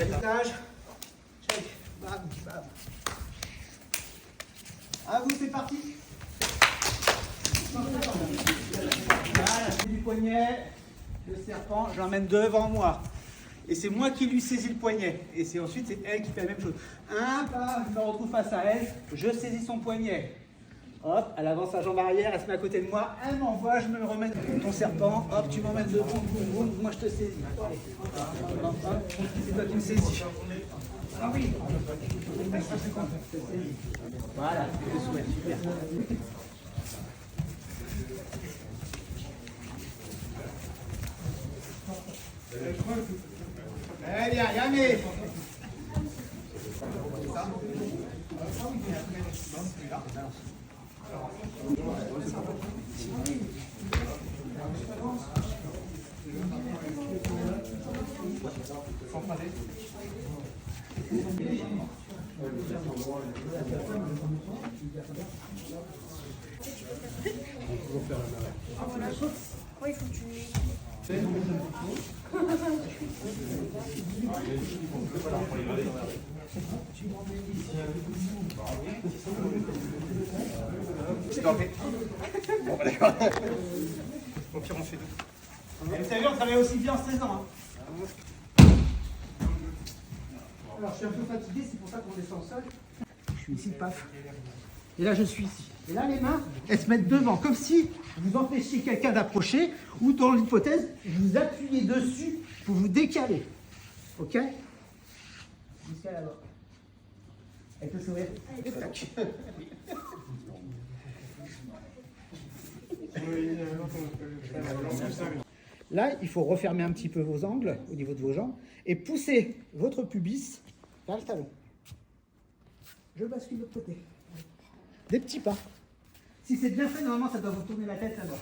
Étage. Check. Bam, bam. À vous, c'est parti. Voilà, je fais du poignet. Le serpent, je l'emmène devant moi. Et c'est moi qui lui saisis le poignet. Et c'est ensuite, c'est elle qui fait la même chose. Un pas, je me retrouve face à elle. Je saisis son poignet. Hop, elle avance sa jambe arrière, elle se met à côté de moi, elle m'envoie, je me le remets. Ton serpent, hop, tu m'emmènes devant, boum, boum, moi je te saisis. Allez, hop, hop, c'est toi qui me saisis. Ah oui. Voilà, je te souhaite, super. Très bien, Yanné. Oui, il faut que tu... C'est campé. Bon, bah d'accord. Au pire, on fait deux. Vous savez, on travaille aussi bien en 16 ans. Hein. Alors, je suis un peu fatigué, c'est pour ça qu'on descend au sol. Je suis ici, paf. Et là, je suis ici. Et là, les mains, elles se mettent devant, comme si vous empêchiez quelqu'un d'approcher, ou dans l'hypothèse, vous appuyez dessus pour vous décaler. Ok? Jusqu'à là-bas. Avec le sourire. Et tac. Là, il faut refermer un petit peu vos angles au niveau de vos jambes et pousser votre pubis vers le talon. Je bascule de l'autre côté. Des petits pas. Si c'est bien fait, normalement, ça doit vous tourner la tête là-bas.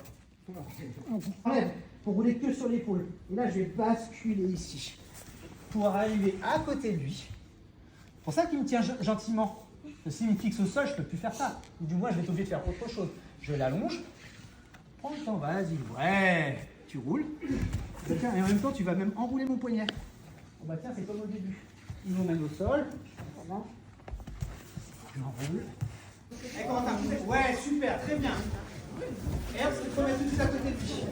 Enlève pour rouler que sur l'épaule. Et là, je vais basculer ici pour arriver à côté de lui. C'est pour ça qu'il me tient gentiment. Parce que s'il me fixe au sol, je ne peux plus faire ça. Ou du moins, je vais être obligé de faire autre chose. Je l'allonge. Prends le temps, vas-y. Ouais. Tu roules. Et en même temps, tu vas même enrouler mon poignet. Bon bah tiens, c'est comme au début. Il m'emmène au sol. Je m'enroule. Ouais, super, très bien. Et hop, il faut mettre tout de suite à côté de lui.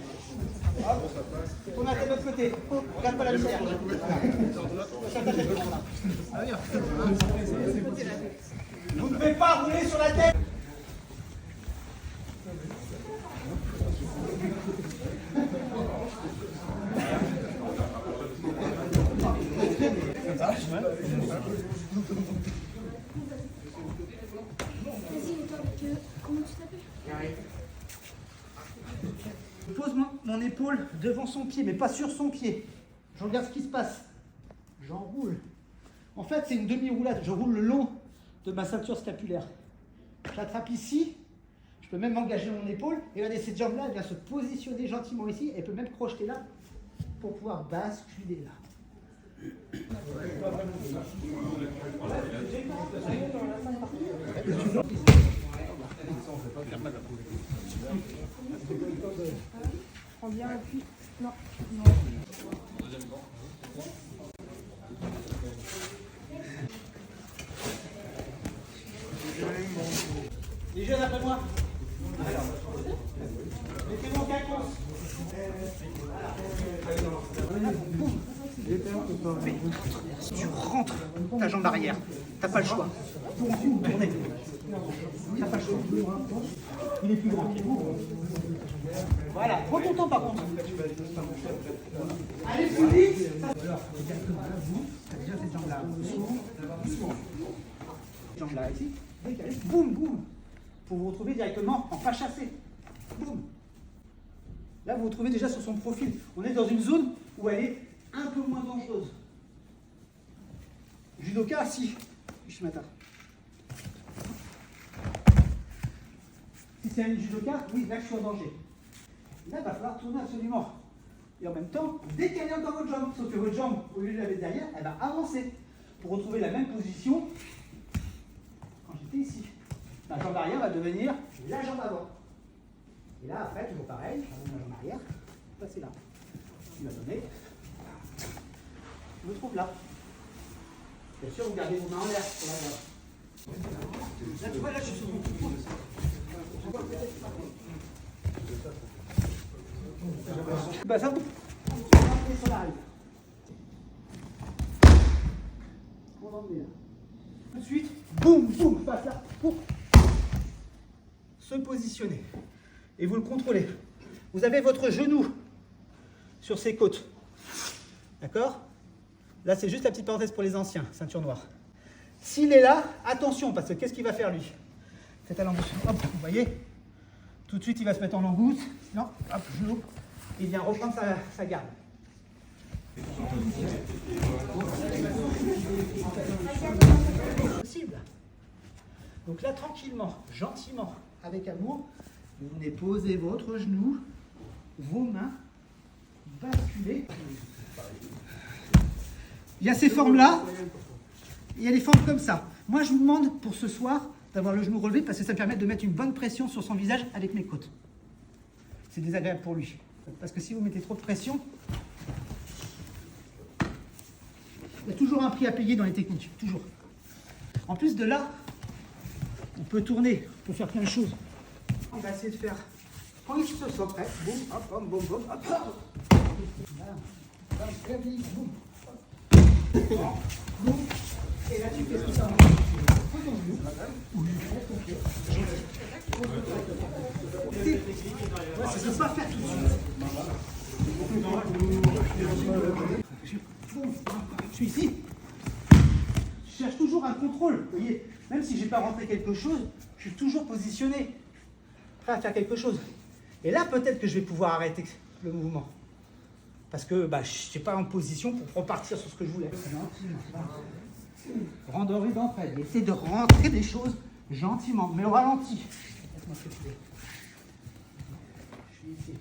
Hop, tourne la tête de l'autre côté. Regarde pas la lumière. Vous ne devez pas rouler sur la tête. Comment tu t'appelles? Je pose mon épaule devant son pied, mais pas sur son pied. Je regarde ce qui se passe. J'enroule. En fait, c'est une demi-roulade. Je roule le long de ma ceinture scapulaire. J'attrape ici. Je peux même m'engager mon épaule. Et regardez, cette jambe-là, elle vient se positionner gentiment ici. Elle peut même crocheter là pour pouvoir basculer là. Prends bien l'appui. Non. Non. Les jeunes après moi. Mettez-moi en quinconce. Tu rentres ta jambe arrière. T'as pas le choix. Pour ensuite tourner. T'as pas le choix. Il est plus grand. Voilà. Prends ton temps par contre. Allez plus vite. Alors, directement là, vous. T'as déjà cette jambe là. Cette jambe là ici. Décalez. Boum, boum. Pour vous retrouver directement en pas chassé. Boum. Là, vous vous trouvez déjà sur son profil. On est dans une zone où elle est un peu moins dangereuse. Judoka, si. Shimata. Si c'est un judoka, oui, là je suis en danger. Là, il va falloir tourner absolument. Et en même temps, décaler encore votre jambe. Sauf que votre jambe, au lieu de la mettre derrière, elle va avancer pour retrouver la même position quand j'étais ici. La jambe arrière va devenir la jambe avant. Et là, après, toujours pareil, je ramène la jambe arrière, passer là. Tu vas donner. Je me trouve là. Bien sûr, vous gardez vos mains en l'air pour la garde. Là, tu vois, là, je suis sur mon coup. Bah, ça, on arrive. On l'emmène là. Tout de suite, boum, boum, passe là, pour se positionner. Et vous le contrôlez. Vous avez votre genou sur ses côtes. D'accord? Là, c'est juste la petite parenthèse pour les anciens, ceinture noire. S'il est là, attention, parce que qu'est-ce qu'il va faire lui? Faites à l'embouche. Hop, vous voyez? Tout de suite, il va se mettre en embouche. Non, hop, genou. Et il vient reprendre sa garde. Possible. Donc là, tranquillement, gentiment, avec amour, vous venez poser votre genou, vos mains, basculez. Il y a ces formes-là, il y a des formes comme ça. Moi, je vous demande pour ce soir d'avoir le genou relevé parce que ça me permet de mettre une bonne pression sur son visage avec mes côtes. C'est désagréable pour lui. Parce que si vous mettez trop de pression, il y a toujours un prix à payer dans les techniques, toujours. En plus de là, on peut tourner, on peut faire plein de choses. On va essayer de faire, quand il se sent prêt, boum, hop, hop, boum, boum, hop, hop. Voilà. Boum. Boum. Et là, tu fais tout ça. Pose ton genou. Ouais, ça ne peut pas faire tout de suite. Je suis ici. Je cherche toujours un contrôle. Vous voyez, même si je n'ai pas rentré quelque chose, je suis toujours positionné, prêt à faire quelque chose. Et là, peut-être que je vais pouvoir arrêter le mouvement. Parce que je ne suis pas en position pour repartir sur ce que je voulais. Randonnée d'entraide. Essayez de rentrer des choses gentiment, mais au ralenti. Laisse-moi circuler. Je suis ici.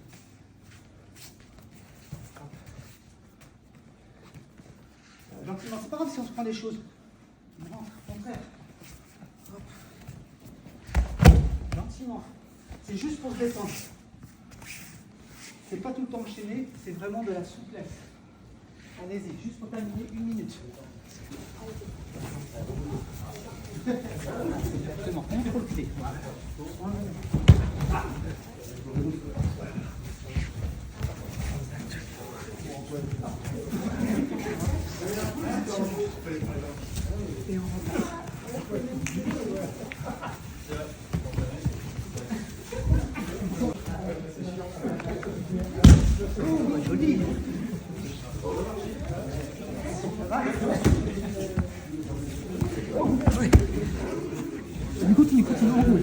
Gentiment, c'est pas grave si on se prend des choses. On rentre, au contraire. Hop. Gentiment. C'est juste pour se détendre. C'est pas tout le temps enchaîné, c'est vraiment de la souplesse. Allez-y, juste pour terminer 1 minute. Exactement, contrôle pied. Et on repart. Oh, joli. Du coup, tu continues en roule.